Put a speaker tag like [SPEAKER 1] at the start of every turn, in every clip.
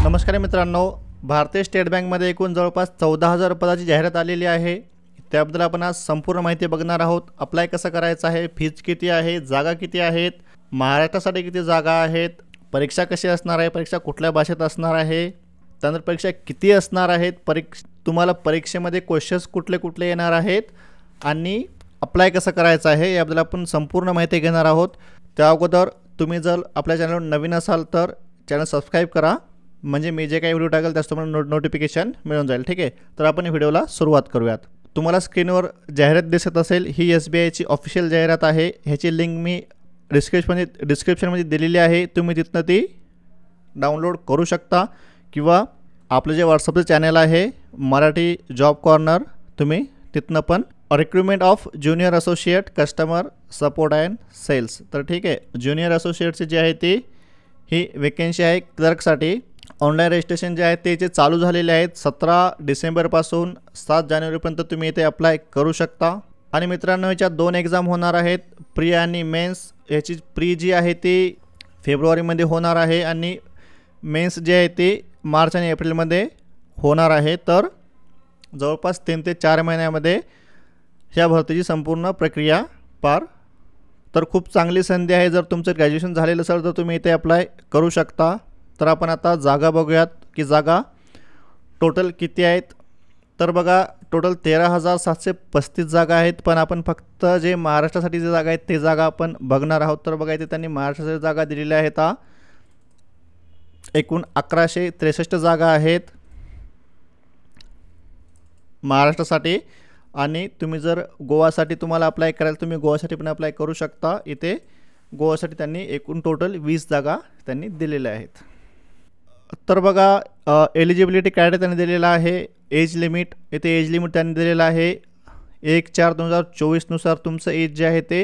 [SPEAKER 1] नमस्कार मित्रांनो, भारतीय स्टेट बँकमध्ये एकूण जवळपास 14,000 पदाची जाहिरात आलेली आहे। त्याबद्दल आपण आज संपूर्ण माहिती बघणार आहोत। अप्लाय कसं करायचं आहे, फीज किती आहे, जागा किती आहेत, महाराष्ट्रासाठी किती जागा आहेत, परीक्षा कशी असणार आहे, परीक्षा कुठल्या भाषेत असणार आहे, त्यानंतर परीक्षा किती असणार आहेत, तुम्हाला परीक्षेमध्ये क्वेश्चन्स कुठले कुठले येणार आहेत आणि अप्लाय कसं करायचं आहे याबद्दल आपण संपूर्ण माहिती घेणार आहोत। त्या अगोदर तुम्ही जर आपल्या चॅनलवर नवीन असाल तर चॅनल सबस्क्राइब करा, म्हणजे मी जे काही व्हिडिओ टाकेल त्याचं तुम्हाला नोटिफिकेशन मिळून जाईल। ठीक आहे, तर आपण व्हिडिओला सुरुवात करूयात। तुम्हाला स्क्रीनवर जाहिरात दिसत असेल, ही SBIची ऑफिशियल जाहिरात आहे। ह्याची लिंक मी डिस्क्रिप्शनमध्ये दिलेली आहे, तुम्ही तिथनं ती डाउनलोड करू शकता किंवा आपलं जे व्हॉट्सअपचं चॅनल आहे मराठी जॉब कॉर्नर, तुम्ही तिथनं पण recruitment of junior associate customer support and sales, तर ठीक आहे, ज्युनियर असोसिएटची जी आहे ती ही वेकेन्सी आहे क्लर्कसाठी। ऑनलाईन रजिस्ट्रेशन जे आहे ते चालू झालेले आहेत। 17 डिसेंबरपासून 7 जानेवारीपर्यंत तुम्ही इथे अप्लाय करू शकता। आणि मित्रांनो, याच्या 2 एक्झाम होणार आहेत, प्री आणि मेन्स। याची प्री जी आहे ती फेब्रुवारीमध्ये होणार आहे आणि मेन्स जे आहे ती मार्च आणि एप्रिलमध्ये होणार आहे। तर जवळपास 3 ते 4 महिन्यामध्ये ह्या भरतीची संपूर्ण प्रक्रिया पार। तर खूप चांगली संधी आहे, जर तुमचं ग्रॅज्युएशन झालेलं असेल तर तुम्ही इथे अप्लाय करू शकता। तर आपण आता जागा बघूयात की जागा टोटल किती आहेत। तर बघा, टोटल 13,735 जागा आहेत, पण आपण फक्त जे महाराष्ट्रासाठी जे जागा आहेत ते जागा आपण बघणार आहोत। तर बघा, इथे त्यांनी महाराष्ट्रासाठी जागा दिलेल्या आहेत। एकूण 1163 जागा आहेत महाराष्ट्रासाठी। आणि तुम्ही जर गोवासाठी तुम्हाला अप्लाय करायला, तुम्ही गोवासाठी पण अप्लाय करू शकता। इथे गोवासाठी त्यांनी एकूण टोटल 20 जागा त्यांनी दिलेल्या आहेत। तर बघा, एलिजिबिलिटी क्रायटेरिया त्यांनी दिलेला आहे। एज लिमिट, इथे एज लिमिट त्यांनी दिलेलं आहे 1/4/2024 नुसार तुमचं एज जे आहे ते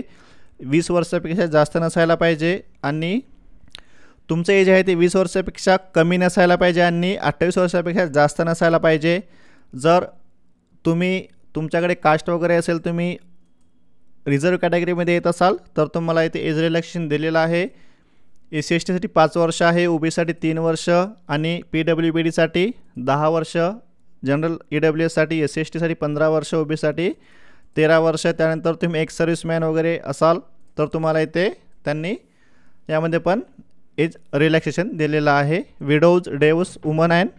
[SPEAKER 1] 20 वर्षापेक्षा जास्त नसायला पाहिजे आणि तुमचं एज आहे ते 20 वर्षापेक्षा कमी नसायला पाहिजे आणि 28 वर्षापेक्षा जास्त नसायला पाहिजे। जर तुमच्याकडे कास्ट वगैरे असेल, तुम्ही रिझर्व कॅटेगरीमध्ये येत असाल तर तुम्हाला इथे एज रिलॅक्सेशन दिलेलं आहे। SC/ST साठी 5 वर्ष आहे, OBCसाठी 3 वर्ष आणि PWBDसाठी 10 वर्ष, जनरल EWSसाठी SC/ST साठी 15 वर्ष, OBCसाठी 13 वर्ष। त्यानंतर तुम्ही एक्स सर्व्हिसमॅन वगैरे असाल तर तुम्हाला इथे त्यांनी यामध्ये पण एज रिलॅक्सेशन दिलेलं आहे। विडोज, डेव्स, वुमन अँड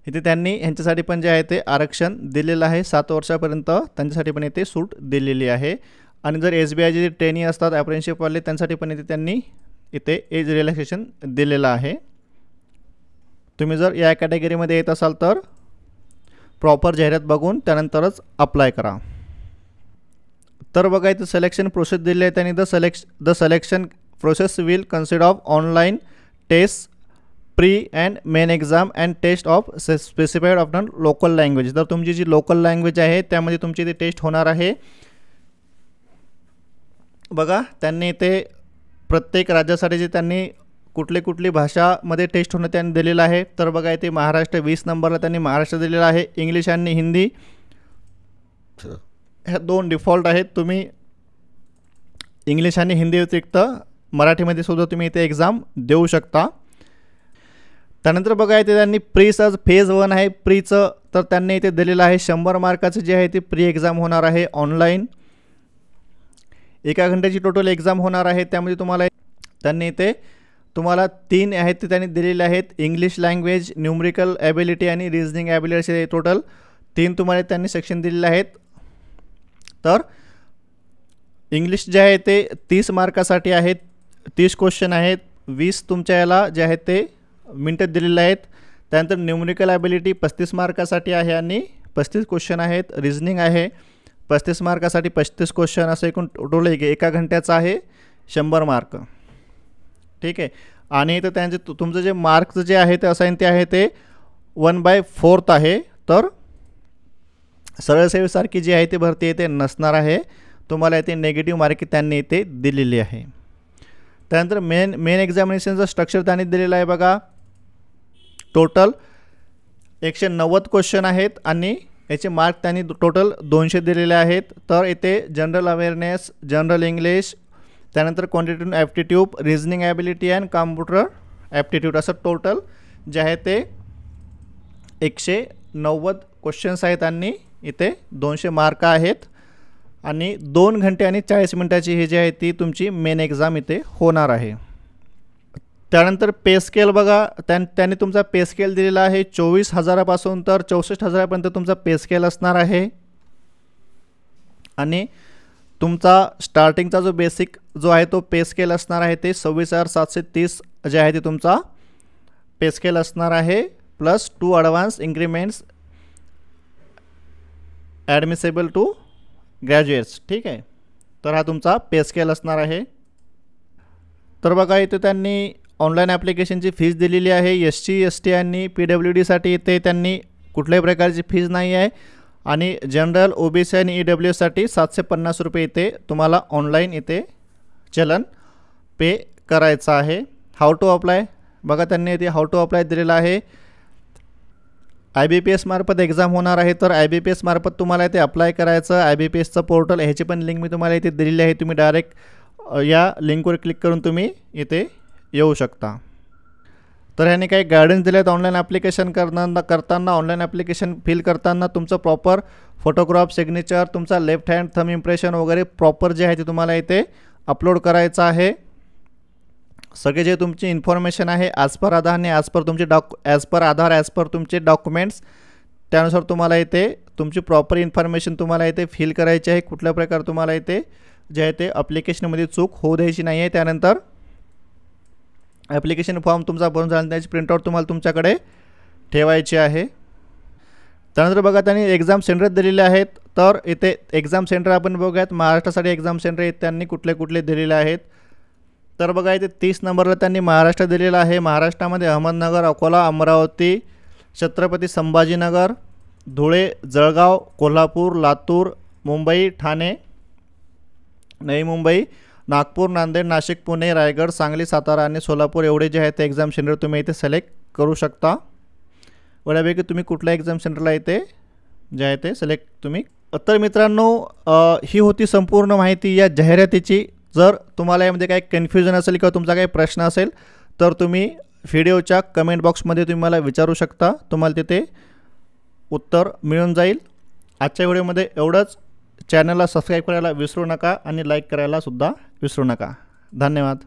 [SPEAKER 1] इथे त्यांनी ह्यांच्यासाठी पण जे आहे ते आरक्षण दिलेलं आहे 7 वर्षापर्यंत, त्यांच्यासाठी पण इथे सूट दिलेली आहे। आणि जर SBIचे जे ट्रेनी असतात अप्रेंटिसशिपवाले, त्यांसाठी पण इथे त्यांनी इथे एज रिलॅक्सेशन दिलेलं आहे। तुम्ही जर या कॅटेगरीमध्ये येत असाल तर प्रॉपर जाहिरात बघून त्यानंतरच अप्लाय करा। तर बघा, इथे सिलेक्शन प्रोसेस दिली आहे त्यांनी। The selection process will consist of online test, pre and main exam and test of specified of local language. तर तुमची जी लोकल लँग्वेज आहे त्यामध्ये तुमची इथे टेस्ट होणार आहे। बघा, त्यांनी इथे प्रत्येक राज्यासाठी जे त्यांनी कुठली भाषामध्ये टेस्ट होणं त्यांनी दिलेलं आहे। तर बघा, इथे महाराष्ट्र 20 नंबरला त्यांनी महाराष्ट्र दिलेला आहे। इंग्लिश आणि हिंदी ह्या 2 डिफॉल्ट आहेत। तुम्ही इंग्लिश आणि हिंदी व्यतिरिक्त मराठीमध्ये सुद्धा तुम्ही इथे एक्झाम देऊ शकता। त्यानंतर बघा, इथे त्यांनी प्रीचं फेज 1 आहे प्रीचं, तर त्यांनी इथे दिलेलं आहे 100 मार्काचं जे आहे ते प्री एक्झाम होणार आहे ऑनलाईन। 1 घंट्याची टोटल एक्झाम होणार आहे। त्यामध्ये त्यांनी इथे तुम्हाला 3 आहेत ते त्यांनी दिलेले आहेत, इंग्लिश लँग्वेज, न्यूमरिकल ॲबिलिटी आणि रिजनिंग ॲबिलिटी, असे टोटल 3 तुम्हाला त्यांनी सेक्शन दिलेले आहेत। तर इंग्लिश जे आहे ते 30 मार्कासाठी आहेत, 30 क्वेश्चन आहेत, 20 तुमच्या याला जे आहेत ते मिनटात दिलेले आहेत। त्यानंतर न्यूमरिकल ॲबिलिटी 35 मार्कासाठी आहे आणि 35 क्वेश्चन आहेत। रिजनिंग आहे 35 मार्कासाठी 35 क्वेश्चन, असं एकूण टोटल 1 घंट्याचं आहे 100 मार्क। ठीक आहे, आणि इथं त्यांचे तुमचं जे मार्क्स जे आहे ते असाईन ते आहे ते 1/4 आहे। तर सरळ सेवेसारखी जी आहे ती भरती इथे नसणार आहे, तुम्हाला इथे नेगेटिव्ह मार्किंग त्यांनी इथे दिलेली आहे। त्यानंतर मेन एक्झामिनेशनचं स्ट्रक्चर त्यांनी दिलेलं आहे। बघा, टोटल 190 क्वेश्चन आहेत आणि याचे मार्क त्यांनी टोटल 200 दिलेले आहेत। तर इथे जनरल अवेअरनेस, जनरल इंग्लिश, त्यानंतर quantitative aptitude, reasoning ability and computer aptitude असं टोटल जे आहे ते 190 क्वेश्चन्स आहेत आणि इथे 200 मार्क आहेत आणि 2 घंटे आणि 40 मिनिटाची ही जी आहे ती तुमची मेन एक्झाम इथे होणार आहे. त्यानंतर पे स्केल बघा, त्यांनी तुमचा पे स्केल दिलेला आहे 24,000 पासून तर 64,000 तुमचा पे स्केल असणार आहे आणि तुमचा स्टार्टिंगचा जो बेसिक जो आहे तो पे स्केल असणार आहे ते 26,730 जे आहे ते तुमचा पे स्केल असणार आहे प्लस 2 ॲडव्हान्स इन्क्रीमेंट्स ॲडमिसेबल टू ग्रॅज्युएट्स. ठीक आहे, तर हा तुमचा पे स्केल असणार आहे. तर बघा इथे त्यांनी ऑनलाईन ॲप्लिकेशनची फीज दिलेली आहे. SC ST आणि PWDसाठी इथे त्यांनी कुठल्याही प्रकारची फीज नाही आहे आणि जनरल OBC आणि EWSसाठी 750 रुपये इथे तुम्हाला ऑनलाईन इथे चलन पे करायचं आहे. हाऊ टू अप्लाय बघा, त्यांनी इथे हाऊ टू अप्लाय दिलेला आहे. IBPS मार्फत एक्झाम होणार आहे तर IBPS मार्फत तुम्हाला इथे अप्लाय करायचं. IBPSचं पोर्टल ह्याची पण लिंक मी तुम्हाला इथे दिलेली आहे. तुम्ही डायरेक्ट या लिंकवर क्लिक करून तुम्ही इथे येऊ शकता. तर ह्याने काही गायडन्स दिले आहेत ऑनलाईन ॲप्लिकेशन करताना ऑनलाईन ॲप्लिकेशन फिल करताना तुमचं प्रॉपर फोटोग्राफ, सिग्नेचर, तुमचा लेफ्ट हँड थंब इम्प्रेशन वगैरे प्रॉपर जे आहे ते तुम्हाला इथे अपलोड करायचं आहे. सगळे जे तुमची इन्फॉर्मेशन आहे ॲज पर आधार आणि ॲज पर तुमचे डॉक्युमेंट्स त्यानुसार तुम्हाला इथे तुमची प्रॉपर इन्फॉर्मेशन तुम्हाला इथे फिल करायची आहे. कुठल्या प्रकार तुम्हाला इथे जे आहे ते ॲप्लिकेशनमध्ये चूक होऊ द्यायची नाही आहे. त्यानंतर ॲप्लिकेशन फॉर्म तुमचा भरून झाला त्याची प्रिंटआउट तुम्हाला तुमच्याकडे ठेवायची आहे. त्यानंतर बघा त्यांनी एक्झाम सेंटर दिलेले आहेत. तर इथे एक्झाम सेंटर आपण बघूयात. महाराष्ट्रासाठी एक्झाम सेंटर त्यांनी कुठले कुठले दिलेले आहेत. तर बघा इथे 30 नंबरला त्यांनी महाराष्ट्र दिलेला आहे. महाराष्ट्रामध्ये अहमदनगर, अकोला, अमरावती, छत्रपती संभाजीनगर, धुळे, जळगाव, कोल्हापूर, लातूर, मुंबई, ठाणे, नवी मुंबई, नागपूर, नांदेड, नाशिक, पुणे, रायगड, सांगली, सातारा आणि सोलापूर एवढे जे आहेत ते एक्झाम सेंटर तुम्ही इथे सिलेक्ट करू शकता. एवढ्यापैकी तुम्ही कुठल्या एक्झाम सेंटरला इथे जे आहे ते सिलेक्ट तुम्ही. तर मित्रांनो, ही होती संपूर्ण माहिती या जाहिरातीची. जर तुम्हाला यामध्ये काही कन्फ्युजन असेल किंवा तुमचा काही प्रश्न असेल तर तुम्ही व्हिडिओच्या कमेंट बॉक्समध्ये तुम्ही मला विचारू शकता. तुम्हाला तिथे उत्तर मिळून जाईल. आजच्या व्हिडिओमध्ये एवढंच. चॅनलला सबस्क्राईब करायला विसरू नका आणि लाईक करायला सुद्धा विसरू नका. धन्यवाद.